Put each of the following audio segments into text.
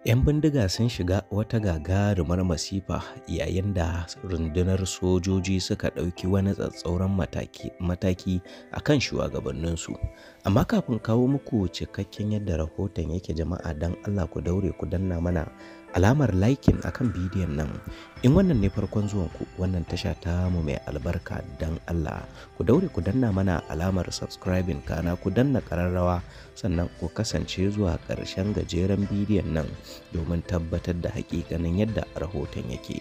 'Yan bindiga sun shiga wata gagarumar masifa yayin da rundunar sojoji suka ɗauki wani tsatsauran mataki a kan shugabanninsu. Amma kafin kawo muku cikakken yadda rahoton yake jama'a don Allah ku daure ku danna mana alamar liking akan bidiyon nan. In wannan ne farkon zuwanku wannan tasha ta mu mai albarka don Allah ku daure ku danna mana alamar subscribing kana ku danna ƙararrawa sannan ku kasance zuwa ƙarshen gajeren bidiyon nan domin tabbatar da hakikanin yadda rahoton yake.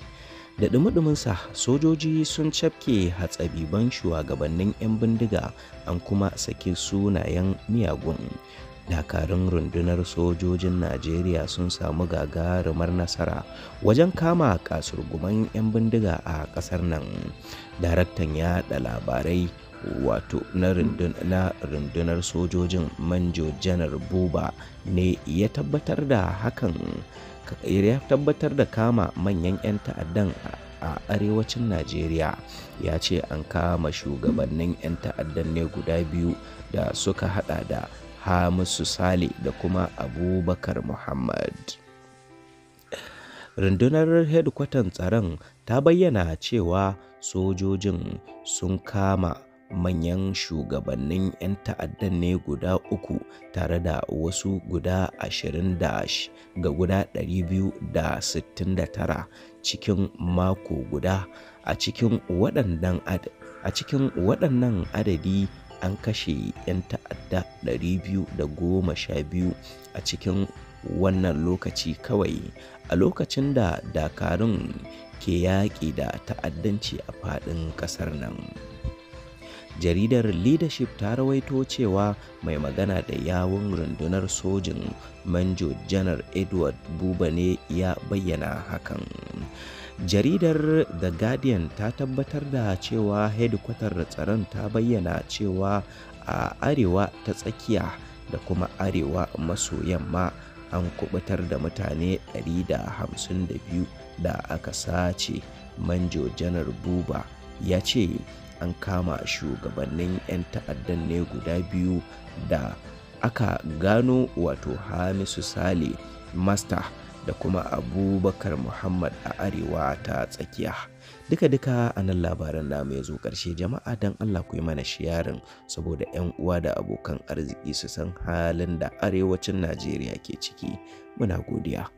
Da dumi-duminsa sojoji sun cafke hatsabiban shugabannin 'yan bindiga an kuma saki sunayen miyagun. Dakarun rundunar sojojin Najeriya sun samu gagarumar nasara wajen kama kasurguman 'yan bindiga a ƙasar nan. Daraktan yaɗa labarai wato na rundunar sojojin Manjo Janar Buba ne ya tabbatar da hakan, ya tabbatar da kama manyan 'yan ta'addan a arewacin Najeriya. Ya ce an kama shugabannin 'yan ta'addan ne guda biyu da suka hada da Hamisu Sale da kuma Abubakar Muhammad. Rundunar hedkwatan tsaron ta bayyana cewa sojojin sun kama manyan shugabannin 'yan ta'addan ne guda uku tare da wasu guda 20 ga guda 269 cikin mako guda. A cikin waɗannan adadi an kashe 'yan ta'adda 212 a cikin wannan lokaci kawai, a lokacin da dakarun ke yaƙi da ta'addanci a faɗin ƙasar nan. Jaridar Leadership ta rawaito cewa mai magana da yawun rundunar sojin Manjo Janar Edward Buba ne ya bayyana hakan. Jaridar The Guardian ta tabbatar da cewa hedkwatar tsaron ta bayyana cewa a arewa ta tsakiya da kuma arewa maso yamma an kubutar da mutane 152 da aka sace. Manjo Janar Buba ya ce an kama shugabannin 'yan ta'addan ne guda biyu da aka gano, wato Hamisu Sale Master da kuma Abubakar Muhammad a arewa ta tsakiya. Duka-duka a nan labaran namu ya zo ƙarshe jama'a, don Allah ku yi mana sharing saboda 'yan uwa da abokan arziki su san halin da arewacin Najeriya ke ciki. Muna godiya.